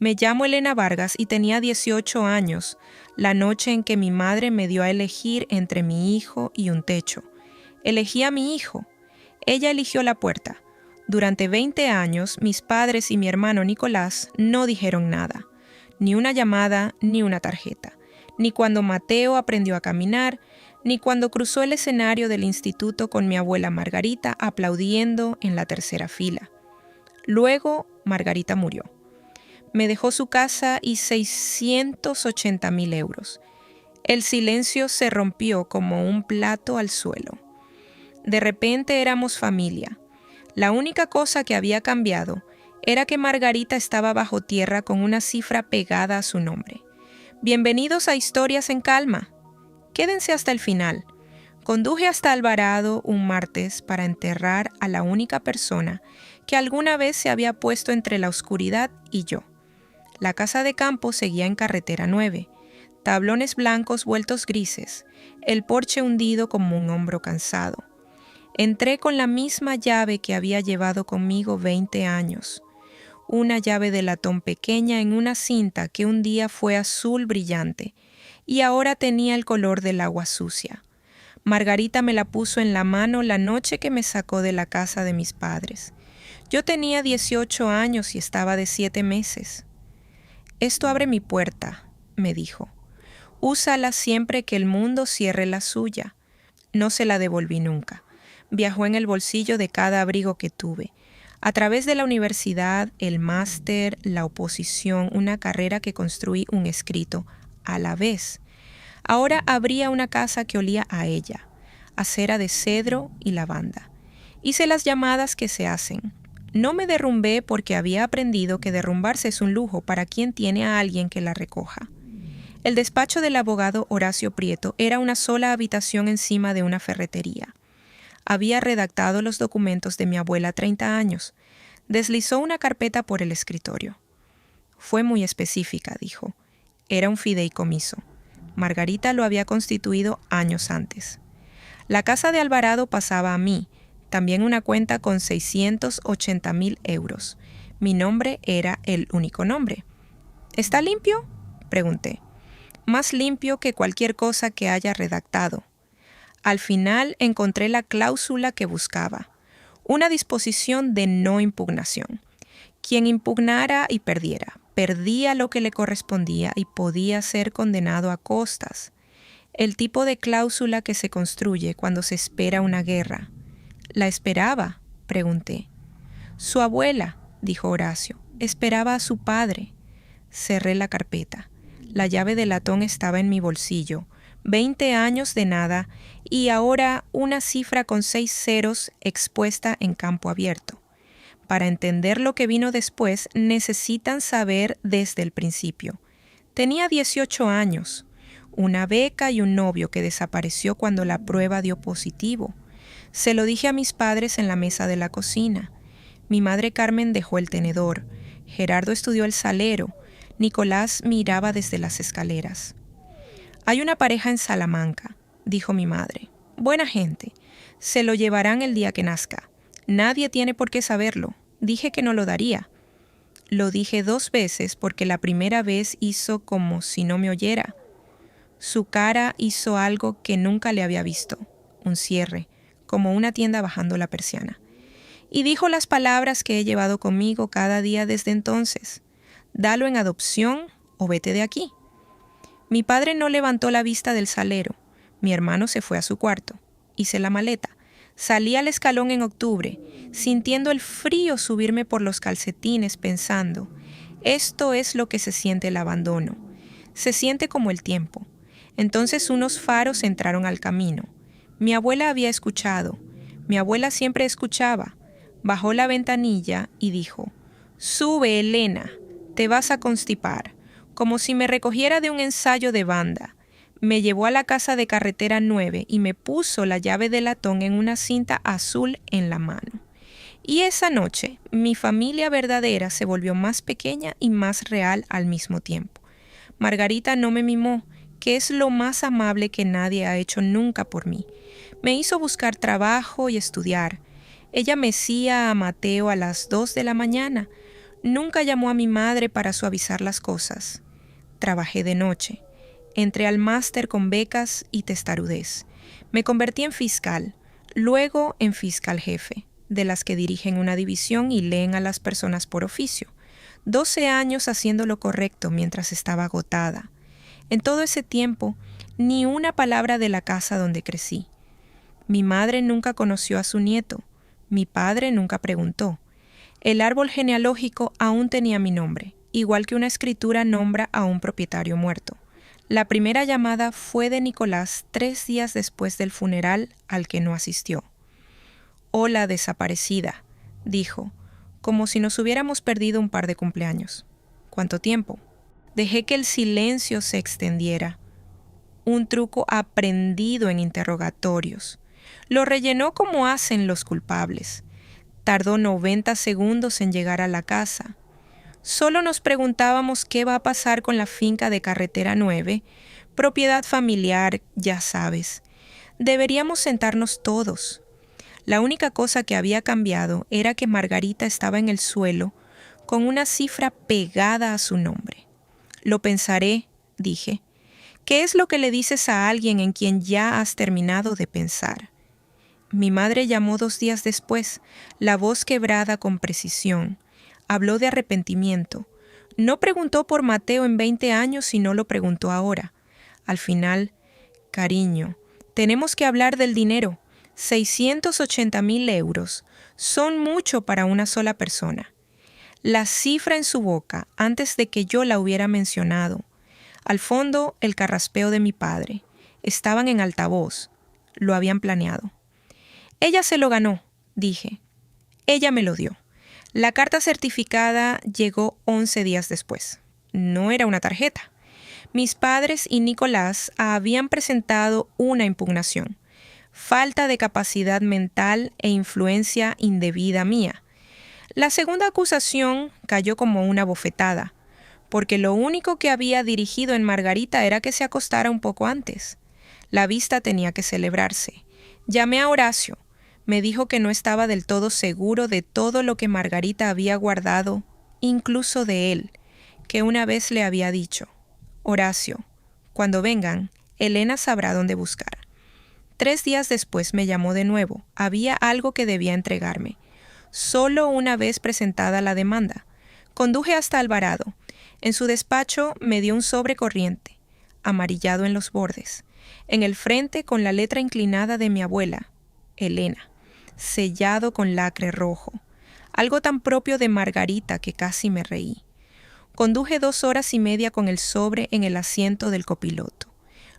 Me llamo Elena Vargas y tenía 18 años, la noche en que mi madre me dio a elegir entre mi hijo y un techo. Elegí a mi hijo. Ella eligió la puerta. Durante 20 años, mis padres y mi hermano Nicolás no dijeron nada. Ni una llamada, ni una tarjeta. Ni cuando Mateo aprendió a caminar, ni cuando cruzó el escenario del instituto con mi abuela Margarita aplaudiendo en la tercera fila. Luego, Margarita murió. Me dejó su casa y 680,000 euros. El silencio se rompió como un plato al suelo. De repente éramos familia. La única cosa que había cambiado era que Margarita estaba bajo tierra con una cifra pegada a su nombre. Bienvenidos a Historias en Calma. Quédense hasta el final. Conduje hasta Alvarado un martes para enterrar a la única persona que alguna vez se había puesto entre la oscuridad y yo. La casa de campo seguía en carretera 9, tablones blancos vueltos grises, el porche hundido como un hombro cansado. Entré con la misma llave que había llevado conmigo 20 años, una llave de latón pequeña en una cinta que un día fue azul brillante y ahora tenía el color del agua sucia. Margarita me la puso en la mano la noche que me sacó de la casa de mis padres. Yo tenía 18 años y estaba de 7 meses. Esto abre mi puerta, me dijo. Úsala siempre que el mundo cierre la suya. No se la devolví nunca. Viajó en el bolsillo de cada abrigo que tuve. A través de la universidad, el máster, la oposición, una carrera que construí un escrito a la vez. Ahora abría una casa que olía a ella, a cera de cedro y lavanda. Hice las llamadas que se hacen. No me derrumbé porque había aprendido que derrumbarse es un lujo para quien tiene a alguien que la recoja. El despacho del abogado Horacio Prieto era una sola habitación encima de una ferretería. Había redactado los documentos de mi abuela 30 años. Deslizó una carpeta por el escritorio. Fue muy específica, dijo. Era un fideicomiso. Margarita lo había constituido años antes. La casa de Alvarado pasaba a mí, también una cuenta con 680,000 euros. Mi nombre era el único nombre. ¿Está limpio?, pregunté. Más limpio que cualquier cosa que haya redactado. Al final encontré la cláusula que buscaba. Una disposición de no impugnación. Quien impugnara y perdiera, perdía lo que le correspondía y podía ser condenado a costas. El tipo de cláusula que se construye cuando se espera una guerra. ¿La esperaba?, pregunté. Su abuela, dijo Horacio, esperaba a su padre. Cerré la carpeta. La llave de latón estaba en mi bolsillo. 20 años de nada y ahora una cifra con 6 ceros expuesta en campo abierto. Para entender lo que vino después, necesitan saber desde el principio. Tenía 18 años, una beca y un novio que desapareció cuando la prueba dio positivo. Se lo dije a mis padres en la mesa de la cocina. Mi madre Carmen dejó el tenedor. Gerardo estudió el salero. Nicolás miraba desde las escaleras. Hay una pareja en Salamanca, dijo mi madre. Buena gente. Se lo llevarán el día que nazca. Nadie tiene por qué saberlo. Dije que no lo daría. Lo dije 2 veces porque la primera vez hizo como si no me oyera. Su cara hizo algo que nunca le había visto. Un cierre, como una tienda bajando la persiana. Y dijo las palabras que he llevado conmigo cada día desde entonces. Dalo en adopción o vete de aquí. Mi padre no levantó la vista del salero. Mi hermano se fue a su cuarto. Hice la maleta. Salí al escalón en octubre, sintiendo el frío subirme por los calcetines, pensando, esto es lo que se siente el abandono. Se siente como el tiempo. Entonces unos faros entraron al camino. Mi abuela había escuchado. Mi abuela siempre escuchaba. Bajó la ventanilla y dijo, «Sube, Elena, te vas a constipar», como si me recogiera de un ensayo de banda. Me llevó a la casa de carretera 9 y me puso la llave de latón en una cinta azul en la mano. Y esa noche, mi familia verdadera se volvió más pequeña y más real al mismo tiempo. Margarita no me mimó, que es lo más amable que nadie ha hecho nunca por mí. Me hizo buscar trabajo y estudiar. Ella mecía a Mateo a las 2 de la mañana. Nunca llamó a mi madre para suavizar las cosas. Trabajé de noche. Entré al máster con becas y testarudez. Me convertí en fiscal, luego en fiscal jefe, de las que dirigen una división y leen a las personas por oficio. 12 años haciendo lo correcto mientras estaba agotada. En todo ese tiempo, ni una palabra de la casa donde crecí. Mi madre nunca conoció a su nieto. Mi padre nunca preguntó. El árbol genealógico aún tenía mi nombre, igual que una escritura nombra a un propietario muerto. La primera llamada fue de Nicolás 3 días después del funeral al que no asistió. «Hola, desaparecida», dijo, como si nos hubiéramos perdido un par de cumpleaños. «¿Cuánto tiempo?». Dejé que el silencio se extendiera. Un truco aprendido en interrogatorios. Lo rellenó como hacen los culpables. Tardó 90 segundos en llegar a la casa. Solo nos preguntábamos qué va a pasar con la finca de Carretera 9, propiedad familiar, ya sabes. Deberíamos sentarnos todos. La única cosa que había cambiado era que Margarita estaba en el suelo con una cifra pegada a su nombre. «Lo pensaré», dije. «¿Qué es lo que le dices a alguien en quien ya has terminado de pensar?». Mi madre llamó 2 días después, la voz quebrada con precisión. Habló de arrepentimiento. No preguntó por Mateo en 20 años y no lo preguntó ahora. Al final, «Cariño, tenemos que hablar del dinero. 680.000 euros. Son mucho para una sola persona». La cifra en su boca antes de que yo la hubiera mencionado. Al fondo, el carraspeo de mi padre. Estaban en altavoz. Lo habían planeado. «Ella se lo ganó», dije. «Ella me lo dio». La carta certificada llegó 11 días después. No era una tarjeta. Mis padres y Nicolás habían presentado una impugnación. Falta de capacidad mental e influencia indebida mía. La segunda acusación cayó como una bofetada, porque lo único que había dirigido en Margarita era que se acostara un poco antes. La vista tenía que celebrarse. Llamé a Horacio. Me dijo que no estaba del todo seguro de todo lo que Margarita había guardado, incluso de él, que una vez le había dicho: «Horacio, cuando vengan, Elena sabrá dónde buscar». 3 días después me llamó de nuevo. Había algo que debía entregarme. Solo una vez presentada la demanda. Conduje hasta Alvarado. En su despacho me dio un sobre corriente, amarillado en los bordes. En el frente, con la letra inclinada de mi abuela, Elena, sellado con lacre rojo. Algo tan propio de Margarita que casi me reí. Conduje 2 horas y media con el sobre en el asiento del copiloto.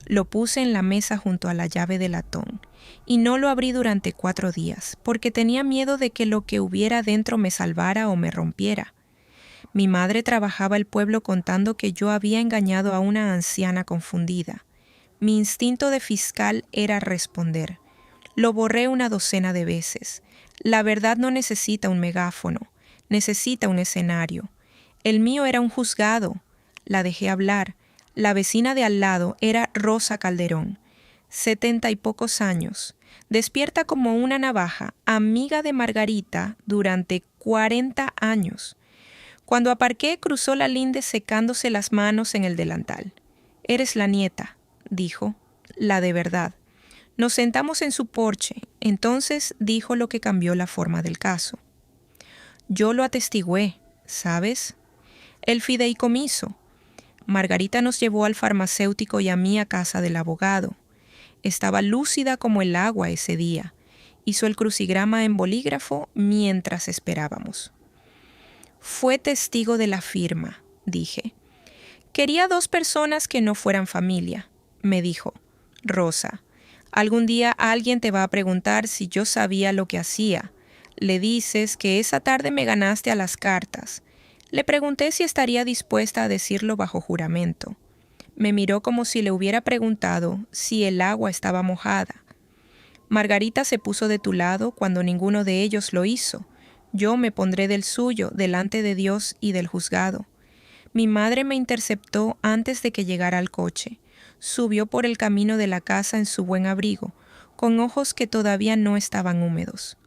Lo puse en la mesa junto a la llave de latón y no lo abrí durante 4 días porque tenía miedo de que lo que hubiera dentro me salvara o me rompiera. Mi madre trabajaba el pueblo contando que yo había engañado a una anciana confundida. Mi instinto de fiscal era responder. Lo borré una docena de veces. La verdad no necesita un megáfono, necesita un escenario. El mío era un juzgado. La dejé hablar. La vecina de al lado era Rosa Calderón, 70 y pocos años, despierta como una navaja, amiga de Margarita durante 40 años. Cuando aparqué, cruzó la linde secándose las manos en el delantal. «Eres la nieta», dijo, «la de verdad». Nos sentamos en su porche. Entonces dijo lo que cambió la forma del caso. «Yo lo atestigué, ¿sabes? El fideicomiso. Margarita nos llevó al farmacéutico y a mí a casa del abogado. Estaba lúcida como el agua ese día. Hizo el crucigrama en bolígrafo mientras esperábamos. «Fue testigo de la firma», dije. «Quería 2 personas que no fueran familia», me dijo. «Rosa, algún día alguien te va a preguntar si yo sabía lo que hacía. Le dices que esa tarde me ganaste a las cartas». Le pregunté si estaría dispuesta a decirlo bajo juramento. Me miró como si le hubiera preguntado si el agua estaba mojada. «Margarita se puso de tu lado cuando ninguno de ellos lo hizo. Yo me pondré del suyo delante de Dios y del juzgado». Mi madre me interceptó antes de que llegara al coche. Subió por el camino de la casa en su buen abrigo, con ojos que todavía no estaban húmedos.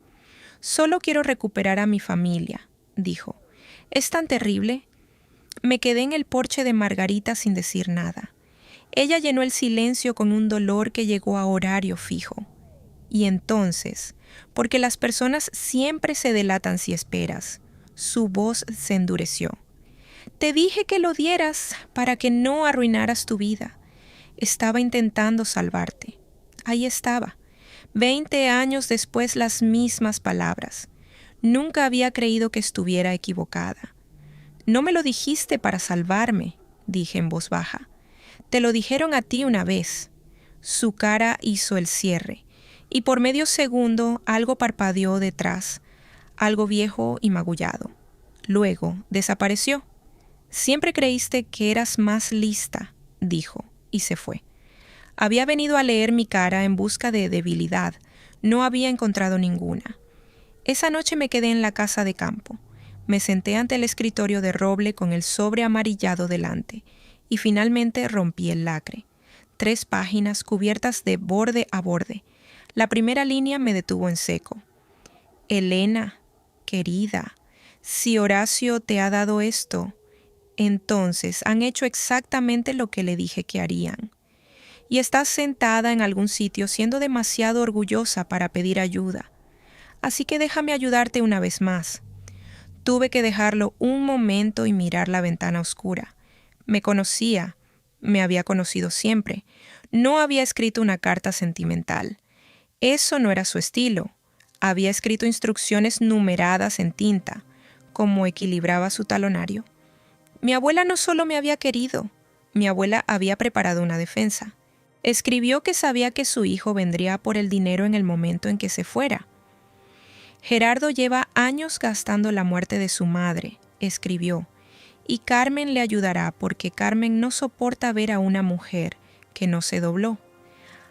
«Solo quiero recuperar a mi familia», dijo. Es tan terrible. Me quedé en el porche de Margarita sin decir nada. Ella llenó el silencio con un dolor que llegó a horario fijo. Y entonces, porque las personas siempre se delatan si esperas, su voz se endureció. Te dije que lo dieras para que no arruinaras tu vida. Estaba intentando salvarte. Ahí estaba. 20 años después, las mismas palabras. Nunca había creído que estuviera equivocada. No me lo dijiste para salvarme, dije en voz baja. Te lo dijeron a ti una vez. Su cara hizo el cierre, y por medio segundo algo parpadeó detrás, algo viejo y magullado. Luego desapareció. Siempre creíste que eras más lista, dijo, y se fue. Había venido a leer mi cara en busca de debilidad. No había encontrado ninguna. Esa noche me quedé en la casa de campo. Me senté ante el escritorio de roble con el sobre amarillado delante y finalmente rompí el lacre. 3 páginas cubiertas de borde a borde. La primera línea me detuvo en seco. Elena, querida, si Horacio te ha dado esto, entonces han hecho exactamente lo que le dije que harían. Y estás sentada en algún sitio siendo demasiado orgullosa para pedir ayuda. Así que déjame ayudarte una vez más. Tuve que dejarlo un momento y mirar la ventana oscura. Me conocía, me había conocido siempre. No había escrito una carta sentimental. Eso no era su estilo. Había escrito instrucciones numeradas en tinta, como equilibraba su talonario. Mi abuela no solo me había querido, mi abuela había preparado una defensa. Escribió que sabía que su hijo vendría por el dinero en el momento en que se fuera. Gerardo lleva años gastando la muerte de su madre, escribió, y Carmen le ayudará porque Carmen no soporta ver a una mujer que no se dobló.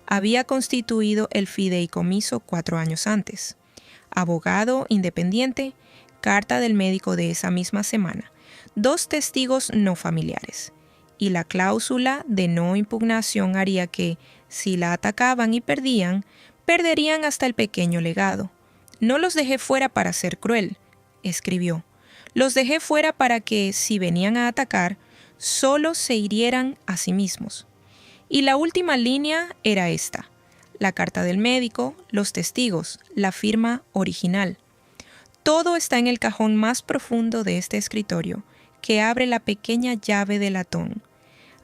Había constituido el fideicomiso 4 años antes. Abogado independiente, carta del médico de esa misma semana, 2 testigos no familiares. Y la cláusula de no impugnación haría que, si la atacaban y perdían, perderían hasta el pequeño legado. No los dejé fuera para ser cruel, escribió. Los dejé fuera para que, si venían a atacar, solo se hirieran a sí mismos. Y la última línea era esta: la carta del médico, los testigos, la firma original. Todo está en el cajón más profundo de este escritorio, que abre la pequeña llave de latón.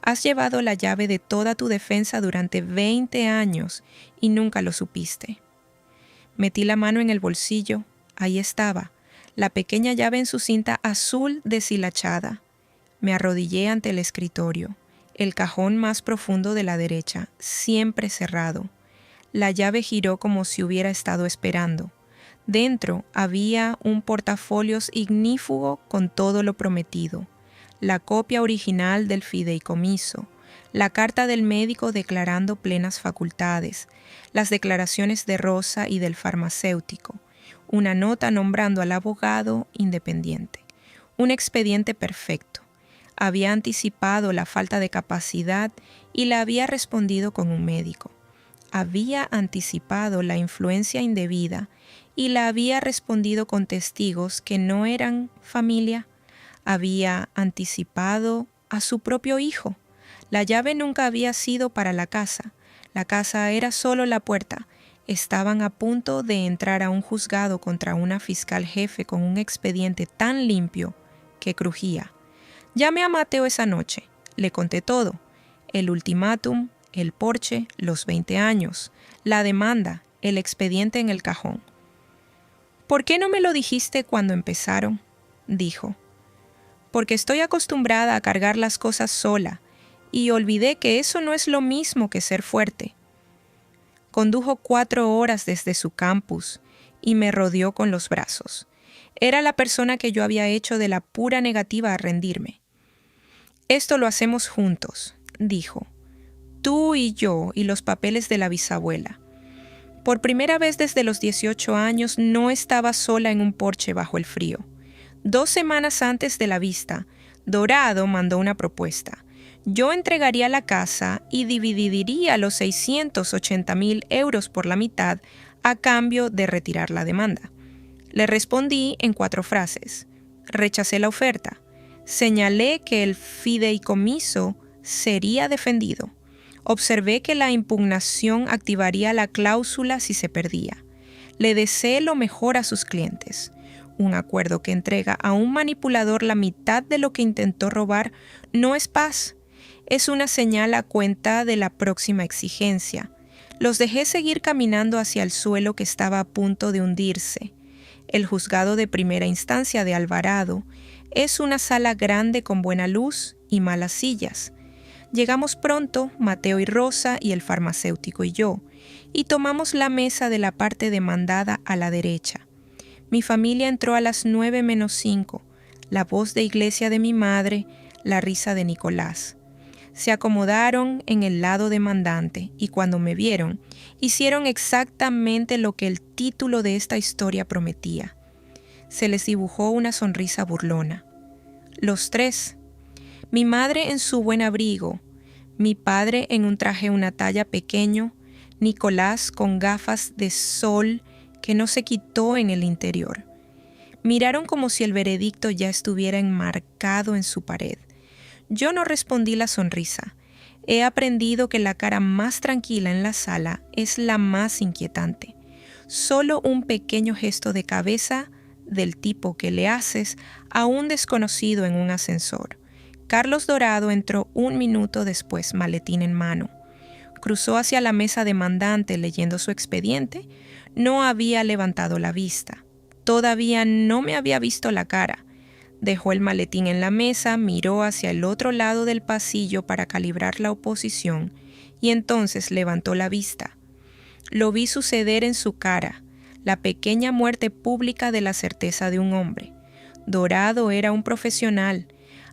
Has llevado la llave de toda tu defensa durante 20 años y nunca lo supiste. Metí la mano en el bolsillo. Ahí estaba, la pequeña llave en su cinta azul deshilachada. Me arrodillé ante el escritorio. El cajón más profundo de la derecha, siempre cerrado. La llave giró como si hubiera estado esperando. Dentro había un portafolios ignífugo con todo lo prometido. La copia original del fideicomiso, la carta del médico declarando plenas facultades, las declaraciones de Rosa y del farmacéutico, una nota nombrando al abogado independiente, un expediente perfecto. Había anticipado la falta de capacidad y la había respondido con un médico. Había anticipado la influencia indebida y la había respondido con testigos que no eran familia. Había anticipado a su propio hijo. La llave nunca había sido para la casa. La casa era solo la puerta. Estaban a punto de entrar a un juzgado contra una fiscal jefe con un expediente tan limpio que crujía. Llamé a Mateo esa noche. Le conté todo. El ultimátum, el porche, los 20 años, la demanda, el expediente en el cajón. ¿Por qué no me lo dijiste cuando empezaron?, dijo. Porque estoy acostumbrada a cargar las cosas sola y olvidé que eso no es lo mismo que ser fuerte. Condujo 4 horas desde su campus y me rodeó con los brazos. Era la persona que yo había hecho de la pura negativa a rendirme. Esto lo hacemos juntos, dijo. Tú y yo y los papeles de la bisabuela. Por primera vez desde los 18 años no estaba sola en un porche bajo el frío. 2 semanas antes de la vista, Dorado mandó una propuesta. Yo entregaría la casa y dividiría los 680,000 euros por la mitad a cambio de retirar la demanda. Le respondí en 4 frases. Rechacé la oferta. Señalé que el fideicomiso sería defendido. Observé que la impugnación activaría la cláusula si se perdía. Le deseé lo mejor a sus clientes. Un acuerdo que entrega a un manipulador la mitad de lo que intentó robar no es paz. Es una señal a cuenta de la próxima exigencia. Los dejé seguir caminando hacia el suelo que estaba a punto de hundirse. El juzgado de primera instancia de Alvarado es una sala grande con buena luz y malas sillas. Llegamos pronto, Mateo y Rosa y el farmacéutico y yo, y tomamos la mesa de la parte demandada a la derecha. Mi familia entró a las 9:05, la voz de iglesia de mi madre, la risa de Nicolás. Se acomodaron en el lado demandante y cuando me vieron, hicieron exactamente lo que el título de esta historia prometía. Se les dibujó una sonrisa burlona. Los tres. Mi madre en su buen abrigo, mi padre en un traje una talla pequeño, Nicolás con gafas de sol que no se quitó en el interior. Miraron como si el veredicto ya estuviera enmarcado en su pared. Yo no respondí la sonrisa. He aprendido que la cara más tranquila en la sala es la más inquietante. Solo un pequeño gesto de cabeza del tipo que le haces a un desconocido en un ascensor. Carlos Dorado entró 1 minuto después, maletín en mano. Cruzó hacia la mesa demandante leyendo su expediente. No había levantado la vista. Todavía no me había visto la cara. Dejó el maletín en la mesa, miró hacia el otro lado del pasillo para calibrar la oposición y entonces levantó la vista. Lo vi suceder en su cara, la pequeña muerte pública de la certeza de un hombre. Dorado era un profesional.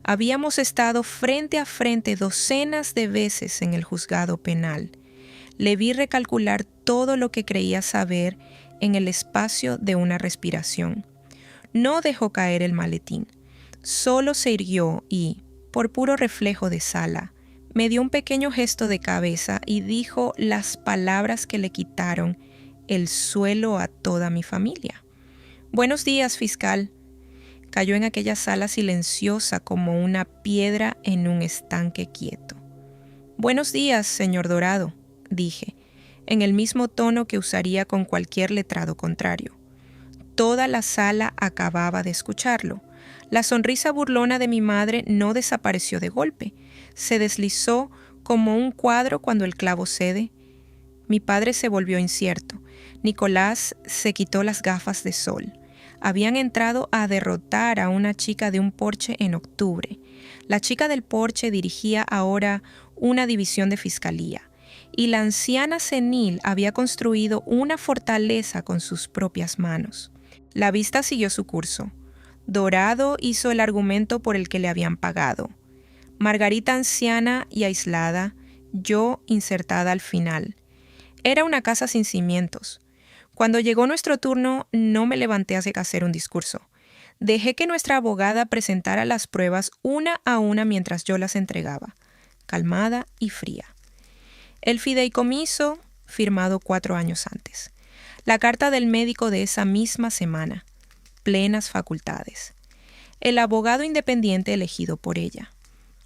Habíamos estado frente a frente docenas de veces en el juzgado penal. Le vi recalcular todo lo que creía saber en el espacio de una respiración. No dejó caer el maletín. Solo se irguió y, por puro reflejo de sala, me dio un pequeño gesto de cabeza y dijo las palabras que le quitaron el suelo a toda mi familia. «Buenos días, fiscal». Cayó en aquella sala silenciosa como una piedra en un estanque quieto. «Buenos días, señor Dorado», dije, en el mismo tono que usaría con cualquier letrado contrario. Toda la sala acababa de escucharlo. La sonrisa burlona de mi madre no desapareció de golpe. Se deslizó como un cuadro cuando el clavo cede. Mi padre se volvió incierto. Nicolás se quitó las gafas de sol. Habían entrado a derrotar a una chica de un porche en octubre. La chica del porche dirigía ahora una división de fiscalía. Y la anciana senil había construido una fortaleza con sus propias manos. La vista siguió su curso. Dorado hizo el argumento por el que le habían pagado. Margarita anciana y aislada, yo insertada al final. Era una casa sin cimientos. Cuando llegó nuestro turno, no me levanté a hacer un discurso. Dejé que nuestra abogada presentara las pruebas una a una mientras yo las entregaba, calmada y fría. El fideicomiso, firmado 4 años antes. La carta del médico de esa misma semana. Plenas facultades. El abogado independiente elegido por ella.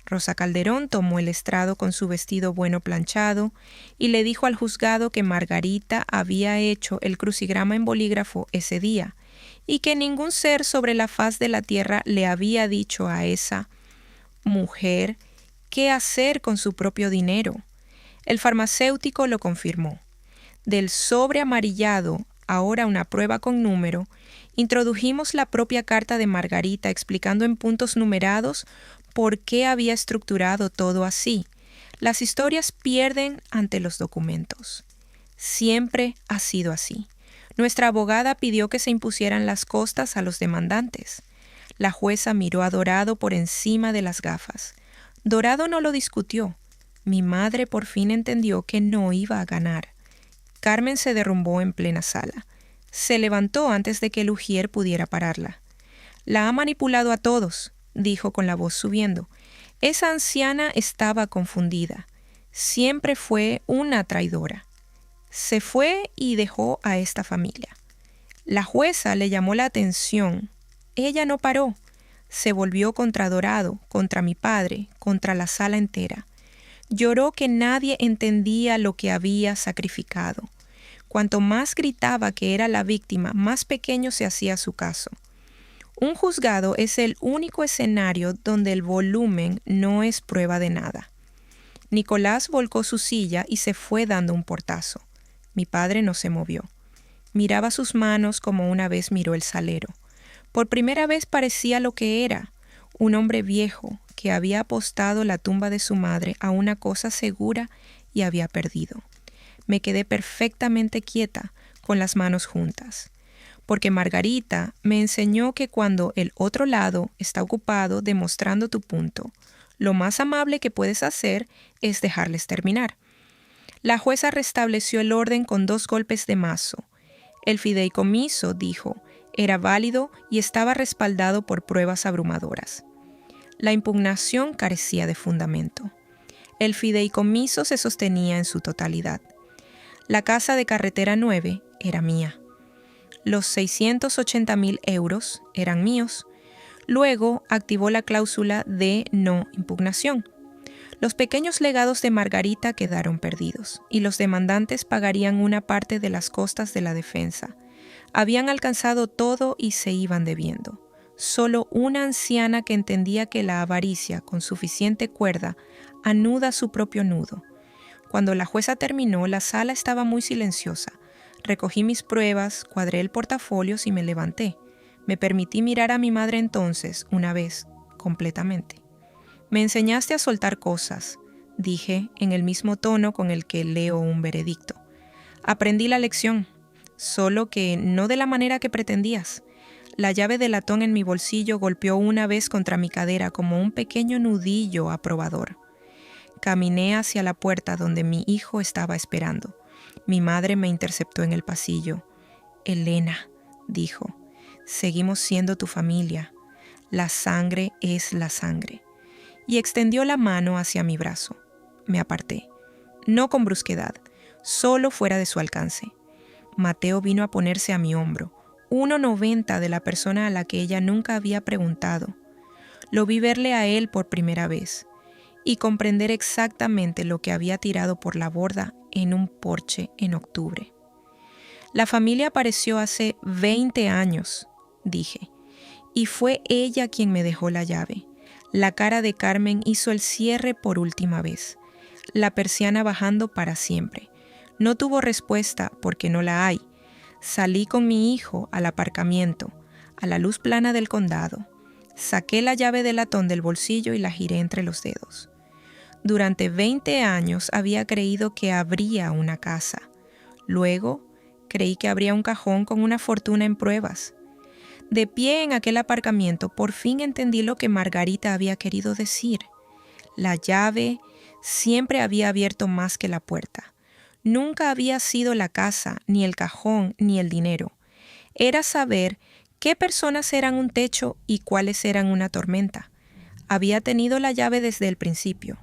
Rosa Calderón tomó el estrado con su vestido bueno planchado y le dijo al juzgado que Margarita había hecho el crucigrama en bolígrafo ese día y que ningún ser sobre la faz de la tierra le había dicho a esa mujer qué hacer con su propio dinero. El farmacéutico lo confirmó. Del sobre amarillado, ahora una prueba con número, introdujimos la propia carta de Margarita explicando en puntos numerados por qué había estructurado todo así. Las historias pierden ante los documentos. Siempre ha sido así. Nuestra abogada pidió que se impusieran las costas a los demandantes. La jueza miró a Dorado por encima de las gafas. Dorado no lo discutió. Mi madre por fin entendió que no iba a ganar. Carmen se derrumbó en plena sala. Se levantó antes de que el ujier pudiera pararla. «La ha manipulado a todos», dijo con la voz subiendo. Esa anciana estaba confundida. Siempre fue una traidora. Se fue y dejó a esta familia. La jueza le llamó la atención. Ella no paró. Se volvió contra Dorado, contra mi padre, contra la sala entera. Lloró que nadie entendía lo que había sacrificado. Cuanto más gritaba que era la víctima, más pequeño se hacía su caso. Un juzgado es el único escenario donde el volumen no es prueba de nada. Nicolás volcó su silla y se fue dando un portazo. Mi padre no se movió. Miraba sus manos como una vez miró el salero. Por primera vez parecía lo que era, un hombre viejo que había apostado la tumba de su madre a una cosa segura y había perdido. Me quedé perfectamente quieta, con las manos juntas, porque Margarita me enseñó que cuando el otro lado está ocupado demostrando tu punto, lo más amable que puedes hacer es dejarles terminar. La jueza restableció el orden con 2 golpes de mazo. El fideicomiso, dijo, era válido y estaba respaldado por pruebas abrumadoras. La impugnación carecía de fundamento. El fideicomiso se sostenía en su totalidad. La casa de Carretera 9 era mía. Los 680.000 euros eran míos. Luego activó la cláusula de no impugnación. Los pequeños legados de Margarita quedaron perdidos y los demandantes pagarían una parte de las costas de la defensa. Habían alcanzado todo y se iban debiendo. Solo una anciana que entendía que la avaricia, con suficiente cuerda, anuda su propio nudo. Cuando la jueza terminó, la sala estaba muy silenciosa. Recogí mis pruebas, cuadré el portafolio y me levanté. Me permití mirar a mi madre entonces, una vez, completamente. Me enseñaste a soltar cosas, dije en el mismo tono con el que leo un veredicto. Aprendí la lección, solo que no de la manera que pretendías. La llave de latón en mi bolsillo golpeó una vez contra mi cadera como un pequeño nudillo aprobador. Caminé hacia la puerta donde mi hijo estaba esperando. Mi madre me interceptó en el pasillo. «Elena», dijo, «seguimos siendo tu familia. La sangre es la sangre». Y extendió la mano hacia mi brazo. Me aparté. No con brusquedad, solo fuera de su alcance. Mateo vino a ponerse a mi hombro, 1,90 de la persona a la que ella nunca había preguntado. Lo vi verle a él por primera vez y comprender exactamente lo que había tirado por la borda en un porche en octubre. La familia apareció hace 20 años, dije, y fue ella quien me dejó la llave. La cara de Carmen hizo el cierre por última vez, la persiana bajando para siempre. No tuvo respuesta porque no la hay. Salí con mi hijo al aparcamiento, a la luz plana del condado. Saqué la llave de latón del bolsillo y la giré entre los dedos. Durante 20 años había creído que habría una casa. Luego, creí que habría un cajón con una fortuna en pruebas. De pie en aquel aparcamiento, por fin entendí lo que Margarita había querido decir. La llave siempre había abierto más que la puerta. Nunca había sido la casa, ni el cajón, ni el dinero. Era saber qué personas eran un techo y cuáles eran una tormenta. Había tenido la llave desde el principio.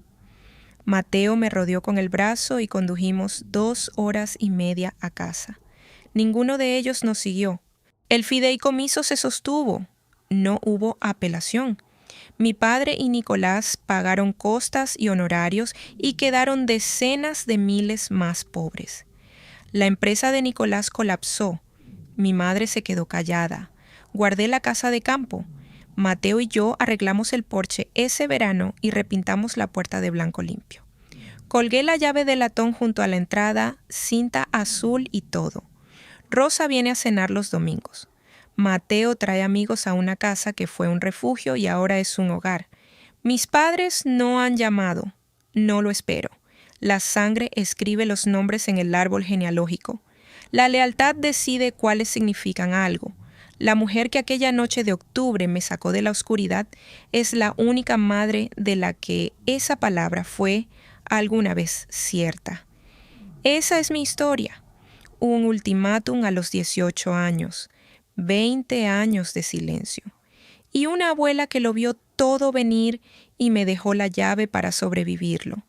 Mateo me rodeó con el brazo y condujimos 2 horas y media a casa. Ninguno de ellos nos siguió. El fideicomiso se sostuvo. No hubo apelación. Mi padre y Nicolás pagaron costas y honorarios y quedaron decenas de miles más pobres. La empresa de Nicolás colapsó. Mi madre se quedó callada. Guardé la casa de campo. Mateo y yo arreglamos el porche ese verano y repintamos la puerta de blanco limpio. Colgué la llave de latón junto a la entrada, cinta azul y todo. Rosa viene a cenar los domingos. Mateo trae amigos a una casa que fue un refugio y ahora es un hogar. Mis padres no han llamado. No lo espero. La sangre escribe los nombres en el árbol genealógico. La lealtad decide cuáles significan algo. La mujer que aquella noche de octubre me sacó de la oscuridad es la única madre de la que esa palabra fue alguna vez cierta. Esa es mi historia. Un ultimátum a los 18 años, 20 años de silencio, y una abuela que lo vio todo venir y me dejó la llave para sobrevivirlo.